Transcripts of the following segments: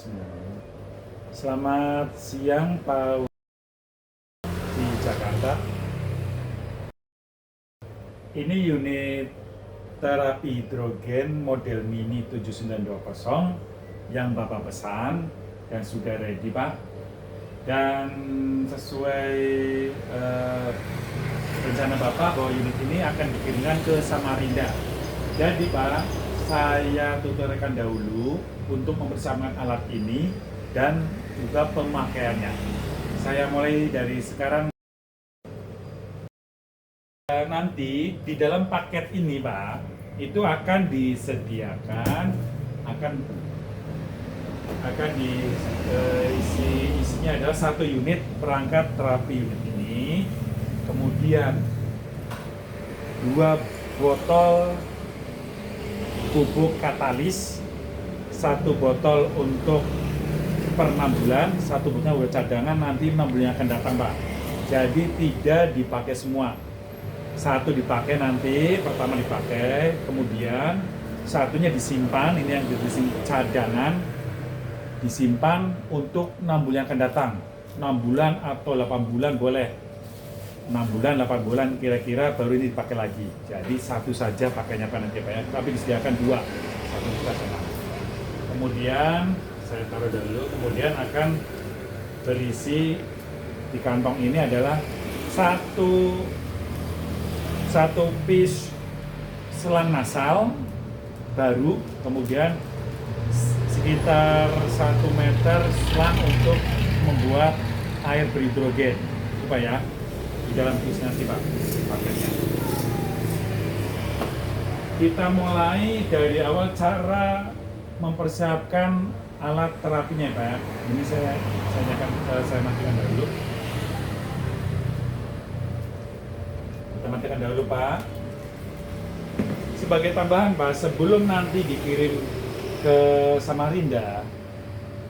Bismillah. Selamat siang Pak di Jakarta. Ini unit terapi hidrogen model Mini 7920 yang Bapak pesan dan sudah ready Pak. Dan sesuai rencana Bapak bahwa unit ini akan dikirimkan ke Samarinda. Jadi Pak, saya tutorialkan dahulu untuk mempersiapkan alat ini dan juga pemakaiannya. Saya mulai dari sekarang. Nanti di dalam paket ini Pak, itu akan disediakan, akan isinya adalah 1 unit perangkat terapi unit ini, kemudian 2 botol bubuk katalis, 1 botol untuk per 6 bulan, 1 botolnya buat cadangan nanti 6 bulan yang akan datang Pak. Jadi tidak dipakai semua. 1 dipakai nanti, pertama dipakai, kemudian 1-nya disimpan, ini yang disimpan cadangan, disimpan untuk 6 bulan yang akan datang. 6 bulan atau 8 bulan boleh. 6 bulan, 8 bulan kira-kira baru ini dipakai lagi. Jadi 1 saja pakainya Pak nanti Pak ya, tapi disediakan 2. 1 cadangan. Kemudian saya taruh dulu, kemudian akan berisi di kantong ini adalah satu piece selang nasal baru, kemudian sekitar 1 meter selang untuk membuat air berhidrogen supaya di dalam piece nanti Pak paketnya. Kita mulai dari awal cara mempersiapkan alat terapinya Pak. Ini saya matikan dulu. Matikan dahulu Pak. Sebagai tambahan Pak, sebelum nanti dikirim ke Samarinda,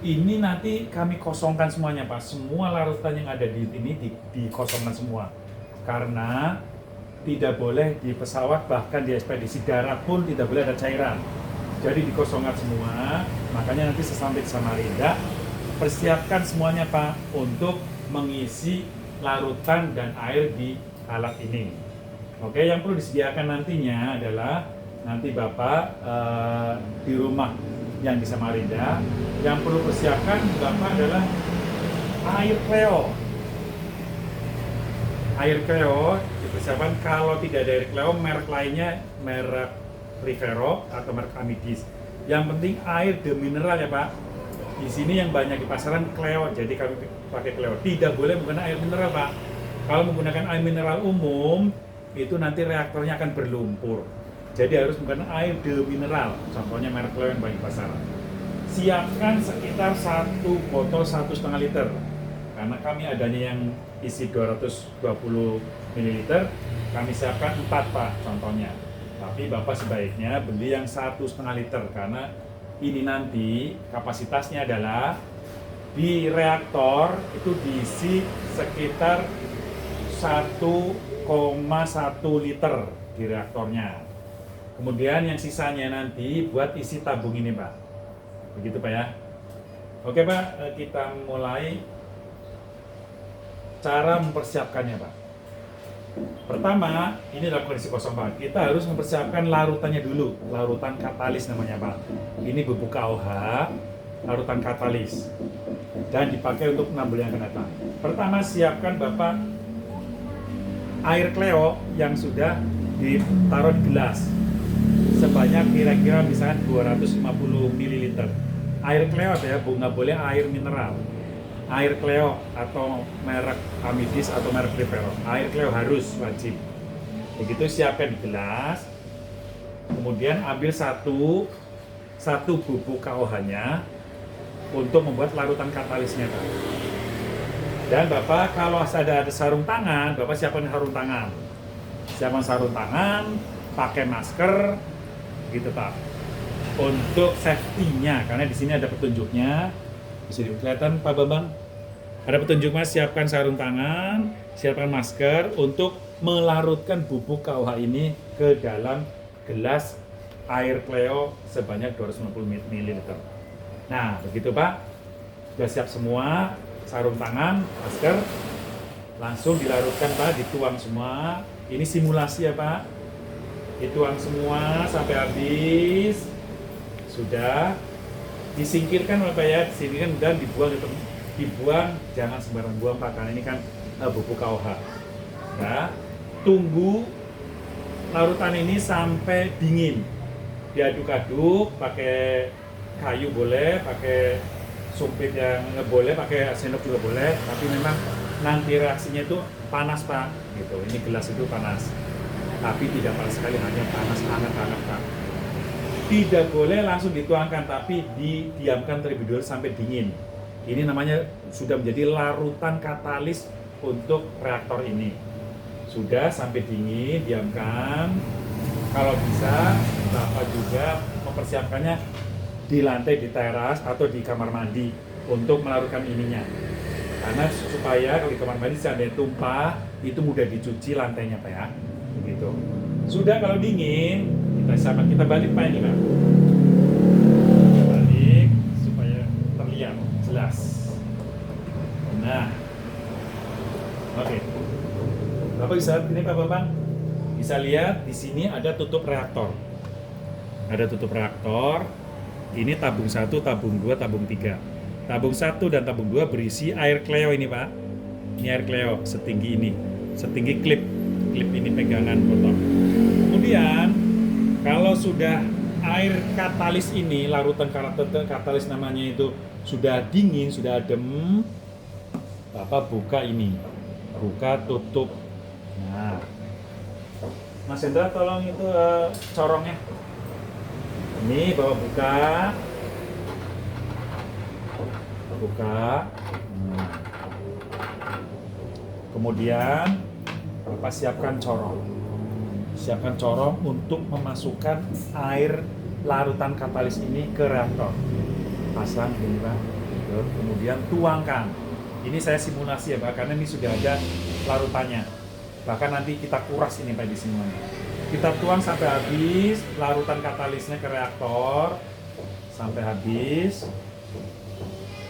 ini nanti kami kosongkan semuanya Pak. Semua larutan yang ada di sini dikosongkan semua. Karena tidak boleh di pesawat, bahkan di ekspedisi darat pun tidak boleh ada cairan. Jadi dikosongkan semua. Makanya nanti sesampai di Samarinda, persiapkan semuanya Pak untuk mengisi larutan dan air di alat ini. Oke, yang perlu disediakan nantinya adalah nanti Bapak di rumah yang di Samarinda, yang perlu persiapkan Bapak adalah air Cleo. Air Cleo dipersiapkan, kalau tidak ada air Cleo, merek lainnya merek Rivero atau merek Amidis. Yang penting air de mineral ya Pak. Di sini yang banyak di pasaran Cleo, jadi kami pakai Cleo. Tidak boleh menggunakan air mineral Pak. Kalau menggunakan air mineral umum, itu nanti reaktornya akan berlumpur. Jadi harus menggunakan air de mineral, contohnya merek Cleo yang banyak di pasaran. Siapkan sekitar 1 botol 1,5 liter, karena kami adanya yang isi 220 ml, kami siapkan 4 Pak contohnya. Tapi Bapak sebaiknya beli yang 1,5 liter, karena ini nanti kapasitasnya adalah di reaktor itu diisi sekitar 1,1 liter di reaktornya. Kemudian yang sisanya nanti buat isi tabung ini Pak. Begitu Pak ya. Oke Pak, kita mulai cara mempersiapkannya Pak. Pertama, ini dalam kondisi kosong Pak. Kita harus mempersiapkan larutannya dulu. Larutan katalis namanya Pak. Ini bubuk KOH, larutan katalis. Dan dipakai untuk 6 bulan yang akan datang. Pertama, siapkan Bapak air Cleo yang sudah ditaruh di gelas sebanyak kira-kira misalnya 250 ml. Air Cleo ya, nggak boleh air mineral. Air Cleo atau merek Amidis atau merek Rivero. Air Cleo harus wajib. Begitu siapkan di gelas. Kemudian ambil satu bubuk KOH-nya untuk membuat larutan katalisnya. Dan Bapak kalau ada sarung tangan, Bapak siapkan sarung tangan. Siapkan sarung tangan, pakai masker, gitu Pak. Untuk safety-nya, karena di sini ada petunjuknya. Bisa kelihatan Pak Bambang? Ada petunjuk Mas, siapkan sarung tangan, siapkan masker untuk melarutkan bubuk KOH ini ke dalam gelas air Cleo sebanyak 250 ml. Nah, begitu Pak. Sudah siap semua, sarung tangan, masker, langsung dilarutkan Pak, dituang semua. Ini simulasi ya Pak. Dituang semua sampai habis. Sudah disingkirkan Pak ya, disingkirkan dan dibuang itu. Dibuang, jangan sembarang buang Pak, karena ini kan bubuk KOH. Nah, tunggu larutan ini sampai dingin. Diaduk-aduk pakai kayu boleh, pakai sumpit yang nggak boleh, pakai sendok juga boleh, tapi memang nanti reaksinya itu panas Pak, gitu. Ini gelas itu panas, tapi tidak panas sekali, hanya panas hangat-hangat Pak. Tidak boleh langsung dituangkan, tapi didiamkan terlebih dahulu sampai dingin. Ini namanya sudah menjadi larutan katalis untuk reaktor ini. Sudah sampai dingin, diamkan. Kalau bisa, Bapak juga mempersiapkannya di lantai, di teras, atau di kamar mandi untuk melarutkan ininya. Karena supaya kalau di kamar mandi seandainya tumpah, itu mudah dicuci lantainya Pak ya. Begitu. Sudah kalau dingin, kita balik Pak ini Pak. Kita balik supaya terlihat jelas. Nah, oke. Bapak bisa ini Pak Bambang, bisa lihat di sini ada tutup reaktor. Ada tutup reaktor. Ini tabung 1, tabung 2, tabung 3. Tabung 1 dan tabung 2 berisi air kleo ini Pak. Ini air kleo setinggi ini, setinggi klip ini pegangan botol. Kemudian kalau sudah air katalis ini, larutan katalis namanya itu sudah dingin, sudah adem, Bapak buka ini, buka tutup. Nah, Mas Hendra tolong itu corongnya. Ini Bapak buka. Kemudian Bapak siapkan corong untuk memasukkan air larutan katalis ini ke reaktor. Pasang ini Pak, kemudian tuangkan. Ini saya simulasi ya Pak, karena ini sudah ada larutannya. Bahkan nanti kita kuras ini Pak di semuanya. Kita tuang sampai habis larutan katalisnya ke reaktor sampai habis.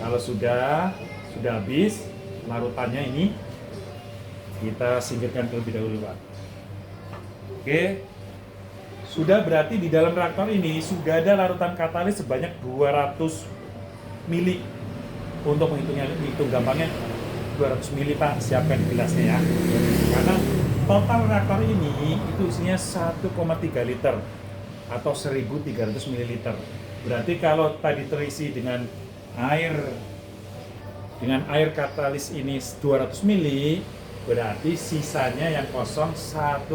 Kalau sudah habis larutannya ini, kita singkirkan terlebih dahulu Pak. Oke. Sudah berarti di dalam reaktor ini sudah ada larutan katalis sebanyak 200 mili. Untuk hitung gampangnya 200 mili Pak, siapkan gelasnya ya. Karena total reaktor ini itu isinya 1,3 liter atau 1.300 ml. Berarti kalau tadi terisi dengan air katalis ini 200 mili, berarti sisanya yang kosong 1,1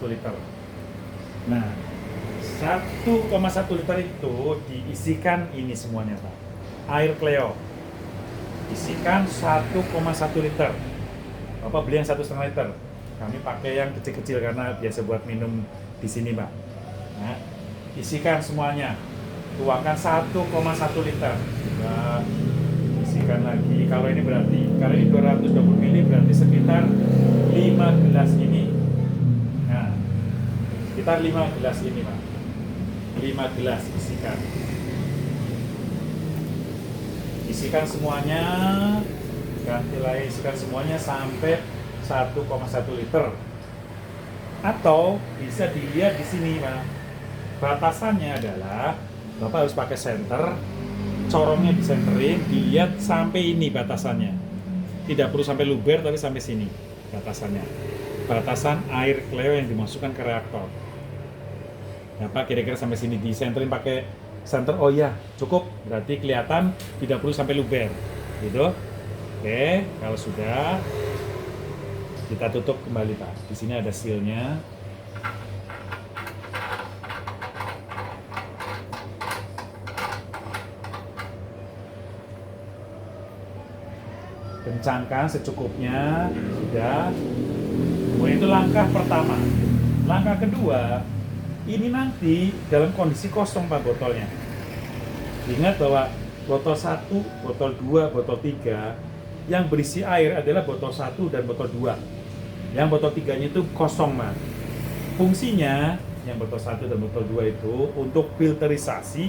liter. Nah, 1,1 liter itu diisikan ini semuanya Pak. Air kleo. Isikan 1,1 liter. Bapak beli yang 1,5 liter. Kami pakai yang kecil-kecil karena biasa buat minum di sini, Pak. Nah, isikan semuanya. Tuangkan 1,1 liter. Nah, isikan lagi. Kalau ini berarti, kalau ini 220 ml berarti sekitar 5 gelas ini. Nah, sekitar 5 gelas ini, Pak. 5 gelas isikan. Isikan semuanya, ganti lagi, isikan semuanya sampai 1,1 liter. Atau bisa dilihat di sini, Pak. Batasannya adalah Bapak harus pakai senter, corongnya disenterin, dilihat sampai ini batasannya. Tidak perlu sampai luber, tapi sampai sini batasannya. Batasan air kleo yang dimasukkan ke reaktor. Ya Pak, kira-kira sampai sini disenterin pakai center, oh ya cukup, berarti kelihatan, tidak perlu sampai luber gitu. Oke, kalau sudah kita tutup kembali Pak. Di sini ada sealnya. Kencangkan secukupnya, sudah. Kemudian itu langkah pertama. Langkah kedua, ini nanti dalam kondisi kosong Pak botolnya. Ingat bahwa botol 1, botol 2, botol 3 yang berisi air adalah botol 1 dan botol 2. Yang botol 3-nya itu kosong Pak. Fungsinya yang botol 1 dan botol 2 itu untuk filterisasi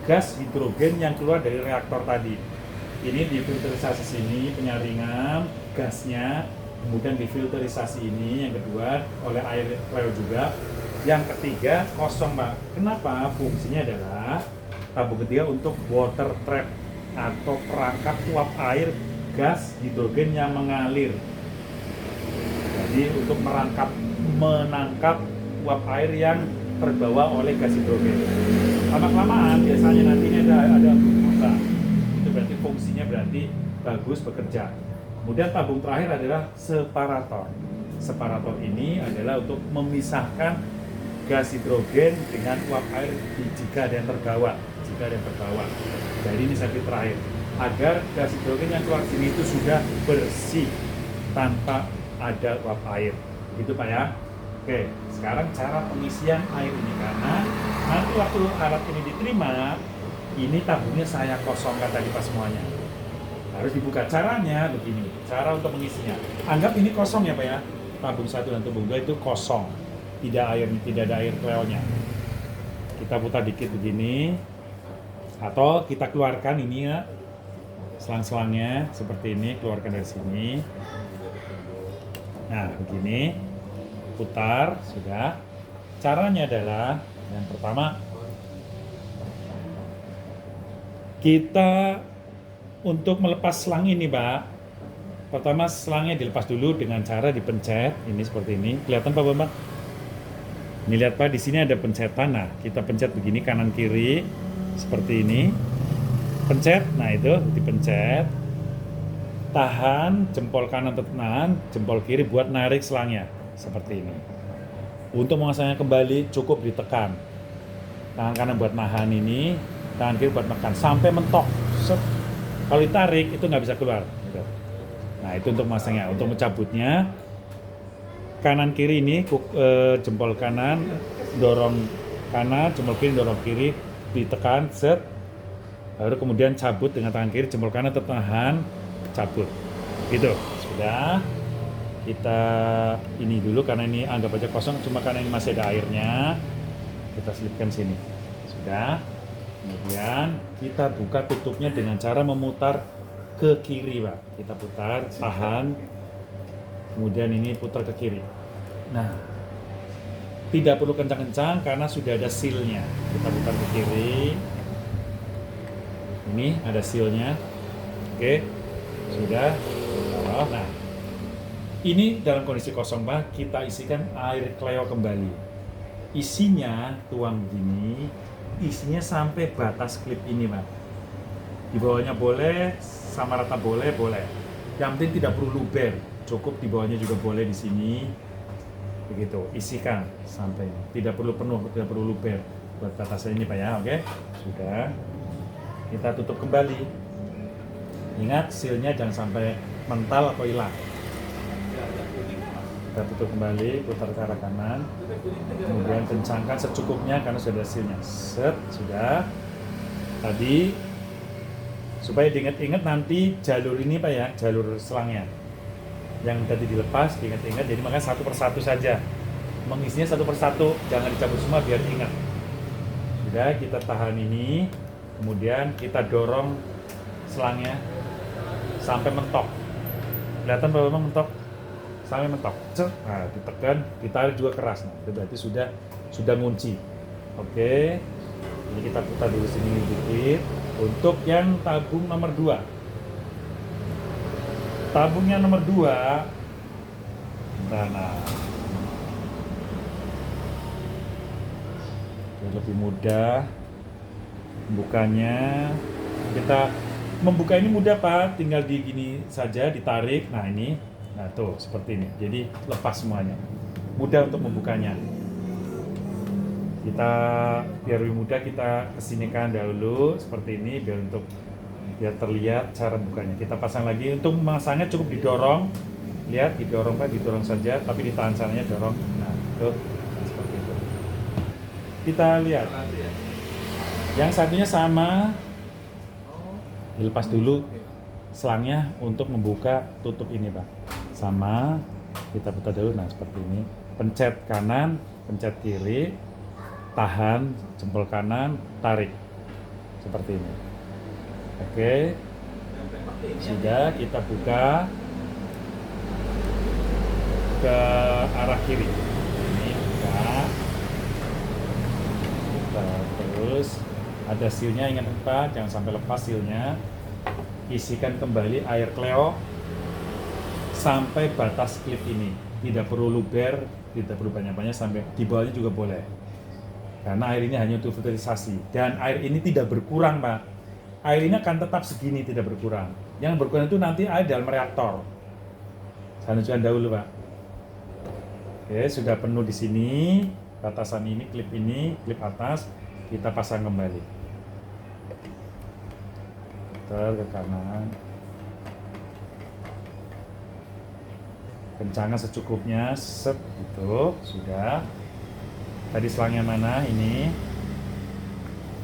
gas hidrogen yang keluar dari reaktor tadi. Ini difilterisasi sini, penyaringan gasnya, kemudian difilterisasi ini yang kedua oleh air kleo juga. Yang ketiga kosong, Pak. Kenapa? Fungsinya adalah tabung ketiga untuk water trap atau perangkap uap air gas hidrogen yang mengalir. Jadi untuk menangkap uap air yang terbawa oleh gas hidrogen. Lama-kelamaan biasanya nanti ini ada berubah. Itu berarti fungsinya berarti bagus bekerja. Kemudian tabung terakhir adalah separator. Separator ini adalah untuk memisahkan gas hidrogen dengan uap air jika ada yang terbawa. Jadi ini sirkuit terakhir. Agar gas hidrogen yang keluar sini itu sudah bersih tanpa ada uap air. Gitu Pak ya. Oke, sekarang cara pengisian air ini, karena nanti waktu alat ini diterima, ini tabungnya saya kosongkan tadi pas semuanya. Harus dibuka. Caranya begini, cara untuk mengisinya. Anggap ini kosong ya Pak ya. Tabung 1 dan tabung 2 itu kosong. Tidak ada air kleonya. Kita putar dikit begini. Atau kita keluarkan ini ya. Selang-selangnya seperti ini, keluarkan dari sini. Nah, begini. Putar, sudah. Caranya adalah yang pertama kita untuk melepas selang ini, Pak. Pertama selangnya dilepas dulu dengan cara dipencet. Ini seperti ini. Kelihatan Pak Bambang? Ini lihat Pak, di sini ada pencetan. Nah, kita pencet begini kanan kiri seperti ini. Pencet. Nah, itu dipencet. Tahan, jempol kanan tekan, jempol kiri buat narik selangnya. Seperti ini. Untuk memasangnya kembali cukup ditekan. Tangan kanan buat nahan ini, tangan kiri buat menekan sampai mentok. Set. Kalau ditarik itu nggak bisa keluar. Gitu. Nah itu untuk memasangnya. Untuk mencabutnya kanan kiri ini jempol kanan dorong kanan, jempol kiri dorong kiri, ditekan, set. Lalu kemudian cabut dengan tangan kiri, jempol kanan tertahan, cabut. Gitu. Sudah. Kita ini dulu karena ini anggap aja kosong, cuma karena ini masih ada airnya kita selipkan sini. Sudah. Kemudian kita buka tutupnya dengan cara memutar ke kiri Pak. Kita putar, tahan, kemudian ini putar ke kiri. Nah, tidak perlu kencang-kencang karena sudah ada sealnya. Kita putar ke kiri. Ini ada sealnya. Oke, sudah. Nah, ini dalam kondisi kosong Pak, kita isikan air kleo kembali. Isinya tuang gini, isinya sampai batas klip ini Pak. Di bawahnya boleh, sama rata boleh. Yang penting tidak perlu luber, cukup di bawahnya juga boleh di sini. Begitu, isikan sampai tidak perlu penuh, tidak perlu luber buat batasnya ini Pak ya, oke? Sudah. Kita tutup kembali. Ingat sealnya jangan sampai mental atau hilang. Kita tutup kembali, putar ke arah kanan, kemudian kencangkan secukupnya karena sudah hasilnya. Set, sudah. Tadi supaya diingat-ingat nanti jalur ini Pak ya, jalur selangnya yang tadi dilepas, diingat-ingat. Jadi makanya satu persatu saja, mengisinya satu persatu, jangan dicabut semua biar ingat. Sudah, kita tahan ini, kemudian kita dorong selangnya sampai mentok. Kelihatan Pak Bambang mentok? Sampai mentok. Nah, ditekan, ditarik juga keras. Nah, itu berarti sudah ngunci. Oke. Ini kita putar dulu sini dikit. Untuk yang tabung nomor 2. Tabungnya nomor 2. Nah. Lebih mudah bukanya. Kita membuka ini mudah Pak, tinggal di gini saja, ditarik. Nah, ini. Nah tuh seperti ini, jadi lepas semuanya, mudah untuk membukanya. Kita biar lebih mudah kita kesinikan dahulu seperti ini biar terlihat cara bukanya. Kita pasang lagi. Untuk memasangnya cukup didorong, lihat didorong Pak, didorong saja, tapi ditahan sananya dorong. Nah tuh seperti itu. Kita lihat, yang satunya sama, dilepas dulu selangnya untuk membuka tutup ini Pak. Sama, kita putar dulu. Nah seperti ini, pencet kanan, pencet kiri, tahan, jempol kanan, tarik seperti ini. Oke, sudah, kita buka ke arah kiri. Ini buka, kita terus ada sealnya, ingat apa? Jangan sampai lepas sealnya. Isikan kembali air Cleo sampai batas klip ini. Tidak perlu luber, tidak perlu banyak-banyak, sampai di bawahnya juga boleh. Karena air ini hanya untuk filterisasi. Dan air ini tidak berkurang, Pak. Air ini akan tetap segini, tidak berkurang. Yang berkurang itu nanti air dalam reaktor. Saya tunjukkan dahulu, Pak. Oke, sudah penuh di sini. Batasan ini, klip atas, kita pasang kembali. Putar ke kanan, kencangkan secukupnya, set, gitu, sudah. Tadi selangnya mana ini?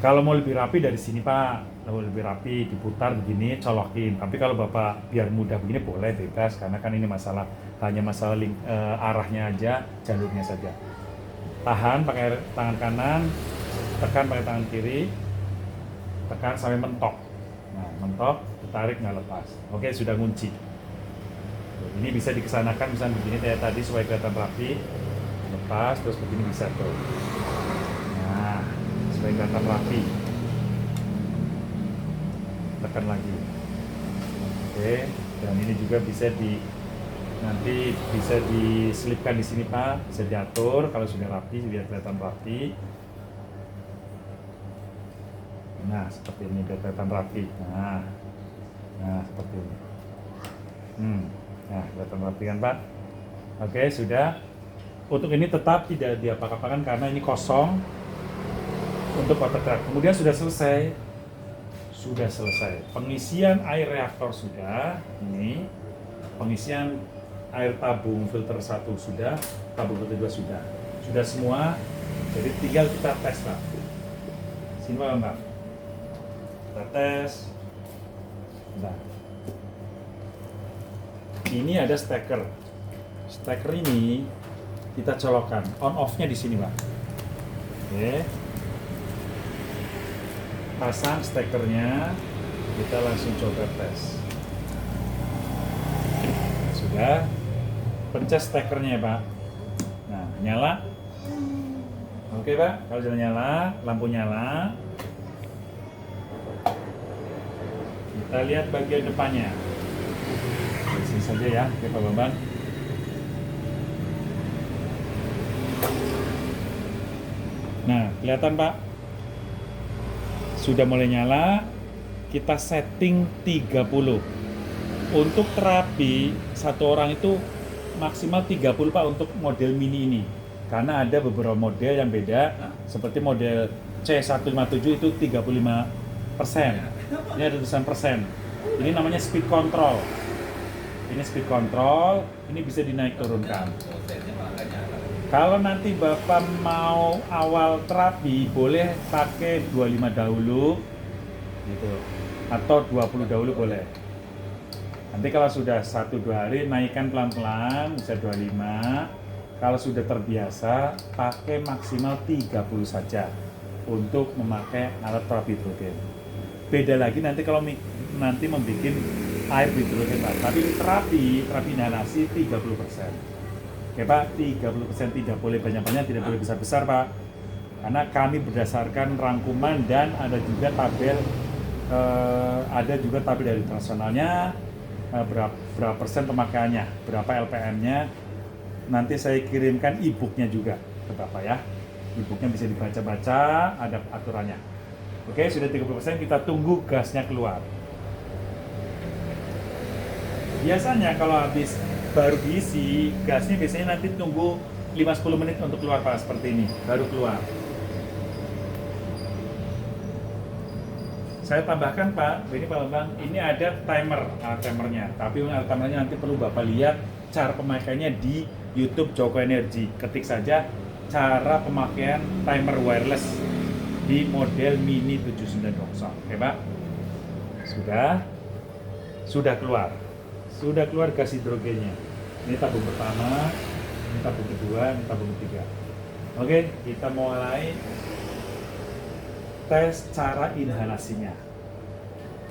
Kalau mau lebih rapi dari sini, Pak, kalau lebih rapi diputar begini, colokin. Tapi kalau Bapak biar mudah begini boleh, bebas, karena kan ini hanya masalah arahnya aja, jalurnya saja. Tahan pakai tangan kanan, tekan pakai tangan kiri, tekan sampai mentok. Nah, mentok, ditarik, nggak lepas. Oke, sudah ngunci. Ini bisa dikesanakan misalnya begini kayak tadi supaya kelihatan rapi. Lepas, terus begini bisa tuh. Nah, supaya kelihatan rapi. Tekan lagi. Oke, dan ini juga bisa nanti bisa diselipkan di sini, Pak. Bisa diatur kalau sudah rapi, biar kelihatan rapi. Nah, seperti ini, biar kelihatan rapi. Nah, seperti ini. Nah, kelihatan rapi kan, Pak? Oke, sudah. Untuk ini tetap tidak diapa-apakan karena ini kosong untuk water trap. Kemudian sudah selesai. Pengisian air reaktor sudah. Ini pengisian air tabung filter 1 sudah, tabung filter 2 sudah. Sudah semua. Jadi tinggal kita tes, Pak. Sini, Pak. Kita tes. Nah, ini ada steker. Steker ini kita colokkan. On off-nya di sini, Pak. Oke. Pasang stekernya. Kita langsung coba tes. Sudah. Pencet stekernya, Pak. Nah, nyala. Oke, Pak. Kalau sudah nyala, lampu nyala. Kita lihat bagian depannya. Di sini saja ya, Pak Bambang. Nah, kelihatan, Pak? Sudah mulai nyala. Kita setting 30. Untuk terapi, satu orang itu maksimal 30, Pak, untuk model mini ini. Karena ada beberapa model yang beda, seperti model C157 itu 35%. Ini ada tulisan persen. Ini namanya speed control. Ini speed control, ini bisa dinaik turunkan. Kalau nanti Bapak mau awal terapi, boleh pakai 25 dahulu gitu. Atau 20 dahulu boleh. Nanti kalau sudah 1-2 hari, naikkan pelan-pelan, bisa 25. Kalau sudah terbiasa, pakai maksimal 30 saja untuk memakai alat terapi hidrogen. Beda lagi nanti kalau nanti membuat air hidrogen, Pak. Tapi terapi inhalasi 30%. Oke, Pak, 30%, tidak boleh banyak-banyak, tidak boleh besar-besar, Pak. Karena kami berdasarkan rangkuman dan ada juga tabel dari internasionalnya, berapa persen pemakaiannya, berapa LPM-nya. Nanti saya kirimkan e-booknya juga ke Bapak ya. E-booknya bisa dibaca-baca, ada aturannya. Oke, sudah 30%, kita tunggu gasnya keluar. Biasanya kalau habis baru diisi, gasnya biasanya nanti tunggu 5-10 menit untuk keluar, Pak, seperti ini, baru keluar. Saya tambahkan, Pak, ini Pak Bambang, ini ada timernya, tapi timernya nanti perlu Bapak lihat cara pemakaiannya di YouTube Joko Energi. Ketik saja cara pemakaian timer wireless di model Mini 7920. Oke, Pak? Sudah keluar gas hidrogennya. Ini tabung pertama, ini tabung kedua, ini tabung ketiga. Oke, kita mulai tes cara inhalasinya.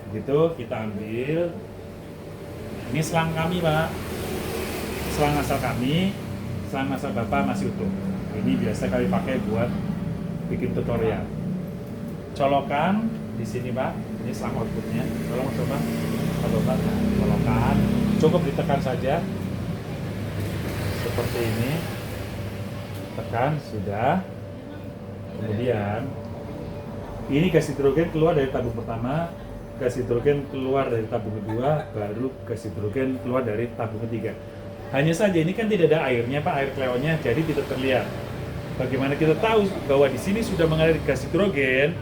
Begitu kita ambil. Ini selang kami, Pak. Selang nasal kami, selang nasal Bapak masih utuh. Ini biasa kami pakai buat bikin tutorial. Colokan di sini, Pak. Ini selang outputnya. Tolong coba, Bapak. Colokan. Cukup ditekan saja. Seperti ini. Tekan, sudah. Kemudian ini gas hidrogen keluar dari tabung pertama, gas hidrogen keluar dari tabung kedua, baru gas hidrogen keluar dari tabung ketiga. Hanya saja ini kan tidak ada airnya, Pak, air kleonnya, jadi tidak terlihat. Bagaimana kita tahu bahwa di sini sudah mengalir gas hidrogen?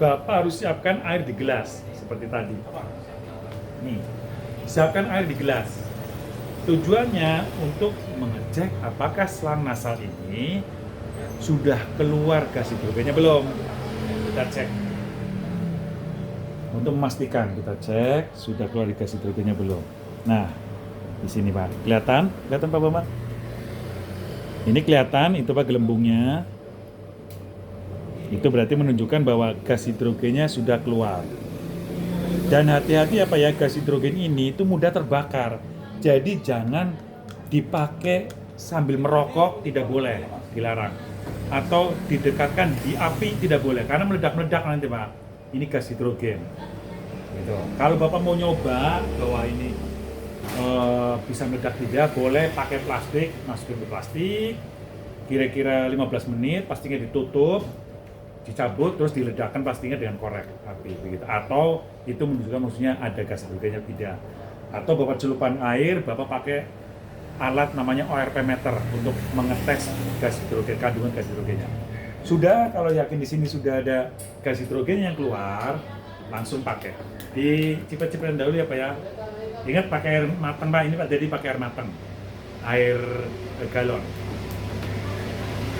Bapak harus siapkan air di gelas seperti tadi. Nih, siapkan air di gelas. Tujuannya untuk mengecek apakah selang nasal ini sudah keluar gas hidrogennya belum. Kita cek. Untuk memastikan kita cek sudah keluar gas hidrogennya belum. Nah, di sini, Pak. Kelihatan Pak Bambang? Ini kelihatan itu, Pak, gelembungnya. Itu berarti menunjukkan bahwa gas hidrogennya sudah keluar. Dan hati-hati apa ya, gas hidrogen ini itu mudah terbakar. Jadi jangan dipakai sambil merokok, tidak boleh, dilarang. Atau didekatkan di api, tidak boleh, karena meledak-meledak nanti, Pak. Ini gas hidrogen. Gitu. Kalau Bapak mau nyoba bahwa ini bisa meledak tidak, boleh pakai plastik, masukin ke plastik, kira-kira 15 menit, plastiknya ditutup, dicabut, terus diledakkan plastiknya dengan korek api, begitu. Atau itu menunjukkan maksudnya ada gas hidrogennya tidak. Atau Bapak celupan air, Bapak pakai alat namanya ORP meter untuk mengetes gas hidrogen, kandungan gas hidrogennya. Sudah, kalau yakin di sini sudah ada gas hidrogen yang keluar, langsung pakai. Dicipet-cipetin dahulu ya, Pak ya. Ingat pakai air matang, Pak. Ini Pak, jadi pakai air matang, air galon.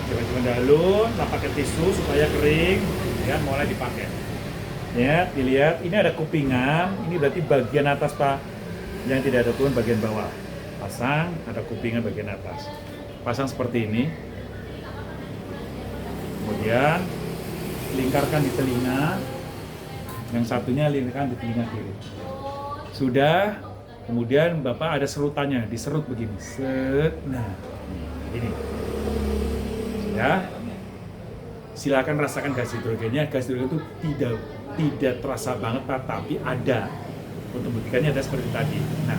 Cipet-cipetin dahulu, lah pakai tisu supaya kering, ya, mulai dipakai. Ya, dilihat, ini ada kupingan, ini berarti bagian atas, Pak. Yang tidak ada turun bagian bawah. Pasang, ada kupingan bagian atas. Pasang seperti ini. Kemudian lingkarkan di telinga. Yang satunya lingkarkan di telinga kiri. Sudah. Kemudian Bapak ada serutannya, diserut begini. Set. Nah, ini. Sudah. Silakan rasakan gas hidrogennya. Gas hidrogen itu tidak terasa banget, Pak, tapi ada. Untuk buktikannya ada seperti tadi. Nah,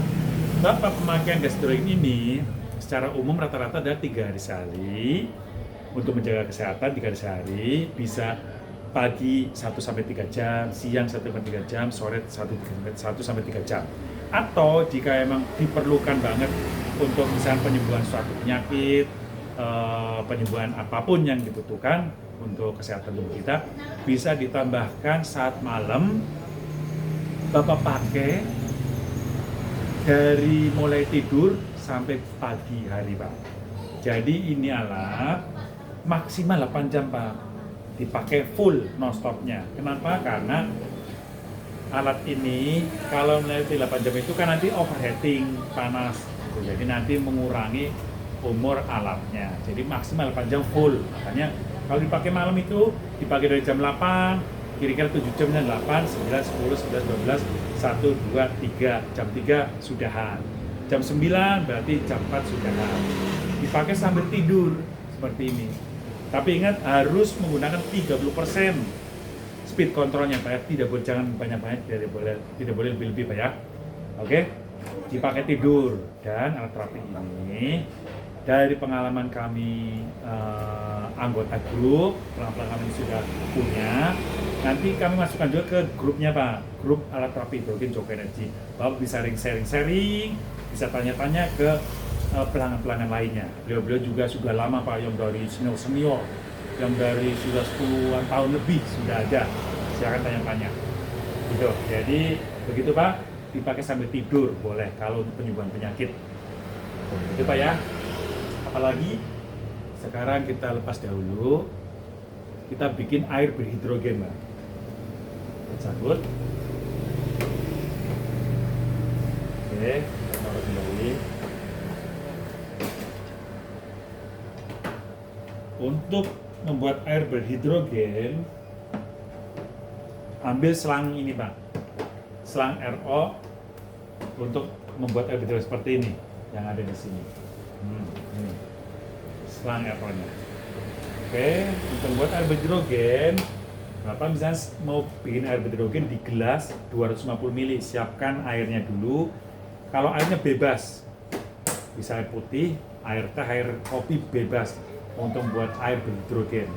Bapak pemakaian gas hidrogen ini secara umum rata-rata ada 3 hari sehari. Untuk menjaga kesehatan 3 hari sehari, bisa pagi 1-3 jam, siang 1-3 jam, sore 1-3 jam. Atau jika emang diperlukan banget untuk misalnya penyembuhan suatu penyakit, penyembuhan apapun yang dibutuhkan untuk kesehatan tubuh kita, bisa ditambahkan saat malam. Bapak pakai dari mulai tidur sampai pagi hari, Pak. Jadi ini alat maksimal 8 jam, Pak. Dipakai full non-stopnya. Kenapa? Karena alat ini kalau melewati 8 jam itu kan nanti overheating, panas. Jadi nanti mengurangi umur alatnya. Jadi maksimal 8 jam full. Makanya kalau dipakai malam itu dipakai dari jam 8, kira-kira 7 jamnya 8, 9, 10, 11, 12, 1, 2, 3, jam 3 sudahan. Jam 9 berarti jam 4 sudahan. Dipakai sambil tidur seperti ini. Tapi ingat harus menggunakan 30% speed kontrolnya, Pak. Tidak boleh, jangan banyak-banyak, tidak boleh lebih-lebih, Pak ya. Oke? Dipakai tidur. Dan alat terapi ini dari pengalaman kami anggota grup, pelan-pelan kami sudah punya. Nanti kami masukkan juga ke grupnya, Pak, grup alat terapi hidrogen Joko Energi. Bapak bisa sharing-sharing, bisa tanya-tanya ke pelanggan-pelanggan lainnya. Beliau-beliau juga sudah lama, Pak, yang dari senior-senior, yang dari sudah 10-an tahun lebih sudah ada. Silakan tanya-tanya. Gitu. Jadi begitu, Pak, dipakai sambil tidur boleh kalau untuk penyembuhan penyakit. Itu, Pak ya. Apalagi sekarang kita lepas dahulu, kita bikin air berhidrogen, Pak. Cabut. Oke, kita taruh kembali. Untuk membuat air berhidrogen, ambil selang ini Pak, selang RO untuk membuat air hidrogen seperti ini yang ada di sini. Ini selang RO-nya. Oke, untuk membuat air hidrogen, Bapak misalnya mau bikin air hidrogen di gelas 250 ml, siapkan airnya dulu. Kalau airnya bebas, bisa air putih, air teh, air kopi bebas untuk membuat air hidrogen.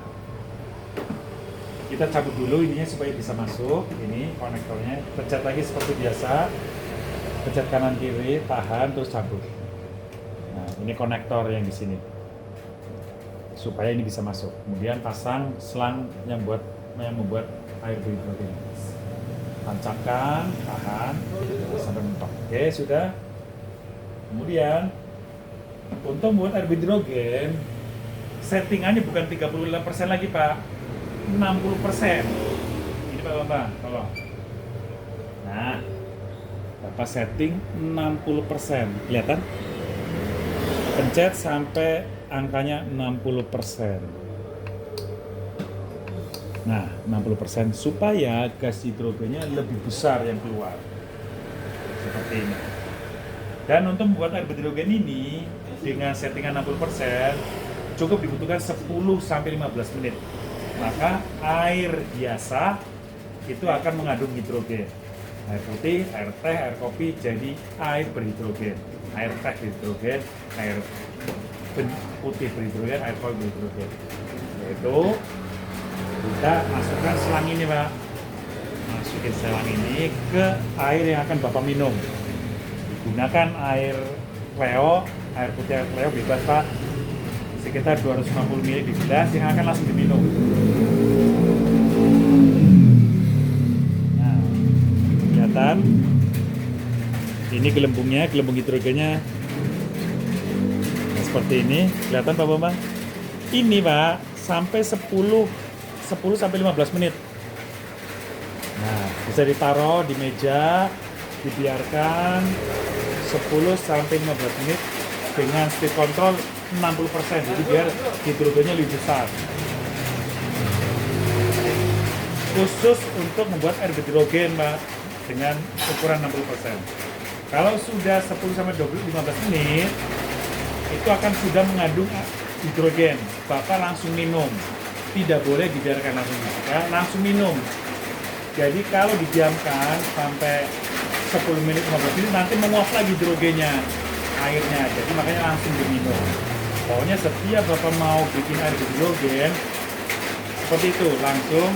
Kita cabut dulu ininya supaya bisa masuk. Ini konektornya, pencet lagi seperti biasa, pencet kanan kiri, tahan, terus cabut. Nah, ini konektor yang di sini, supaya ini bisa masuk. Kemudian pasang selang yang membuat air hidrogen. Tancapkan, tahan, sampai mentok. Oke, sudah. Kemudian untuk membuat air hidrogen, settingannya bukan 35% lagi Pak, 60%. Ini Pak Bambang, tolong. Nah, Bapak setting 60%. Kelihatan? Pencet sampai angkanya 60%. Nah, 60% supaya gas hidrogennya lebih besar yang keluar. Seperti ini. Dan untuk membuat air hidrogen ini dengan settingan 60%, cukup dibutuhkan 10-15 menit. Maka air biasa itu akan mengandung hidrogen. Air putih, air teh, air kopi jadi air berhidrogen. Air teh berhidrogen, air putih berhidrogen, air kopi berhidrogen. Yaitu kita masukkan selang ini Pak. Masukin selang ini ke air yang akan Bapak minum. Gunakan air Cleo, air putih air Cleo bebas Pak. Sekitar 250 ml di gelas yang akan langsung diminum. Nah, kelihatan ini gelembungnya, gelembung hidrogennya nah, seperti ini. Kelihatan Pak Bambang? Ini Pak sampai 10-15 menit. Nah, bisa ditaruh di meja, dibiarkan 10-15 menit dengan speed control 60%, jadi biar hidrogennya lebih besar. Khusus untuk membuat air hidrogen Pak, dengan ukuran 60%. Kalau sudah 10-15 menit, itu akan sudah mengandung hidrogen. Bapak langsung minum, tidak boleh dibiarkan langsung dibuka, langsung minum. Jadi kalau didiamkan sampai 10 menit 15 menit nanti menguap lagi hidrogennya, airnya, jadi makanya langsung diminum. Pokoknya setiap Bapak mau bikin air hidrogen seperti itu, langsung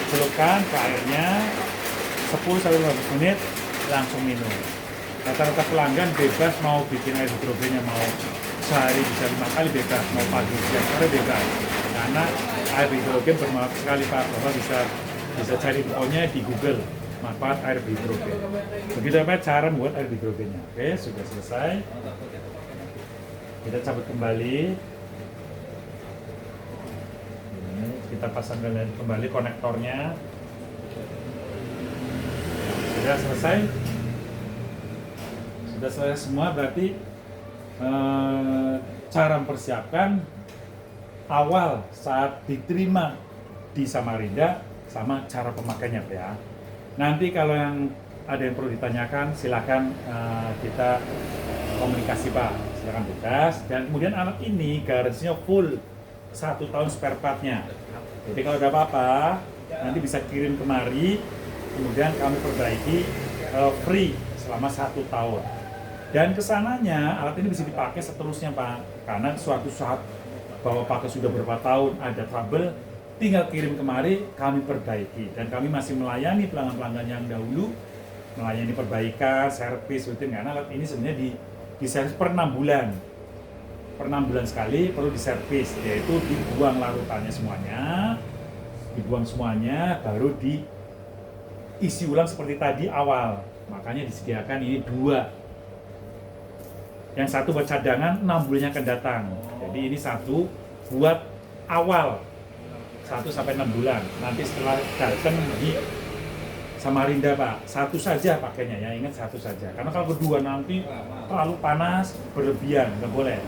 celupkan ke airnya 10-15 menit, langsung minum. Rata-rata pelanggan bebas mau bikin air hidrogennya, mau sehari bisa 5 kali bebas, mau pagi siang sore bebas. Karena air hidrogen bermanfaat sekali Pak, Bapak bisa cari pokoknya di Google manfaat air hidrogen. Begitu apa cara membuat air hidrogennya. Oke, sudah selesai. Kita cabut kembali. Ini kita pasangkan kembali konektornya. Sudah selesai. Sudah selesai semua, berarti cara mempersiapkan awal saat diterima di Samarinda sama cara pemakainya ya. Nanti kalau yang ada yang perlu ditanyakan, silakan kita komunikasi Pak, silakan bebas. Dan kemudian alat ini garansinya full 1 tahun spare partnya. Jadi kalau ada apa-apa, nanti bisa kirim kemari, kemudian kami perbaiki free selama 1 tahun. Dan kesananya alat ini bisa dipakai seterusnya Pak, karena suatu saat bahwa pakai sudah berapa tahun ada trouble, tinggal kirim kemari, kami perbaiki. Dan kami masih melayani pelanggan-pelanggan yang dahulu, melayani perbaikan, servis, rutin. Karena alat ini sebenarnya diservis per 6 bulan. Per 6 bulan sekali perlu diservis, yaitu dibuang larutannya semuanya, baru diisi ulang seperti tadi awal. Makanya disediakan ini 2. Yang satu buat cadangan, 6 bulannya akan datang. Jadi ini 1 buat awal. 1-6 bulan. Nanti setelah datang di Samarinda Pak, 1 saja pakainya ya, ingat 1 saja. Karena kalau kedua nanti terlalu panas, berlebihan, nggak boleh.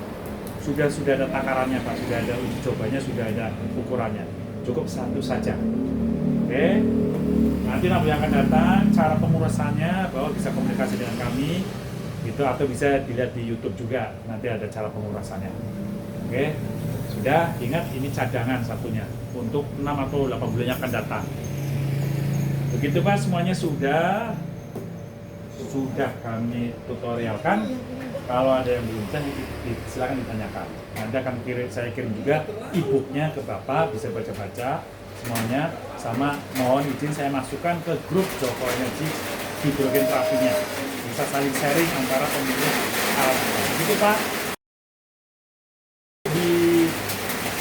Sudah ada takarannya Pak, sudah ada uji cobanya, sudah ada ukurannya. Cukup 1 saja. Oke, nanti yang akan datang cara pengurasannya bahwa bisa komunikasi dengan kami gitu, atau bisa dilihat di YouTube juga, nanti ada cara pengurasannya. Oke, sudah, ingat ini cadangan satunya untuk 6 atau 8 bulan yang akan datang. Begitu Pak, semuanya sudah kami tutorialkan. Kalau ada yang belum bisa, silakan ditanyakan. Nanti akan saya kirim juga e-booknya ke Bapak, bisa baca-baca semuanya. Sama mohon izin saya masukkan ke grup Joko Energi hidrogen terapinya. Bisa saling sharing antara pemilik alat. Begitu Pak. Di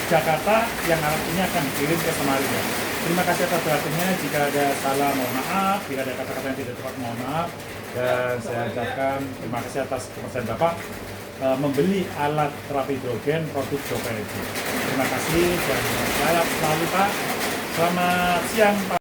Jakarta yang alat ini akan dikirim ke Samarinda. Terima kasih atas perhatiannya. Jika ada salah mohon maaf, jika ada kata-kata yang tidak tepat mohon maaf. Dan saya ucapkan terima kasih atas kepercayaan Bapak membeli alat terapi hidrogen produk Joko Energi. Terima kasih dan sehat selalu Pak. Selamat siang Pak.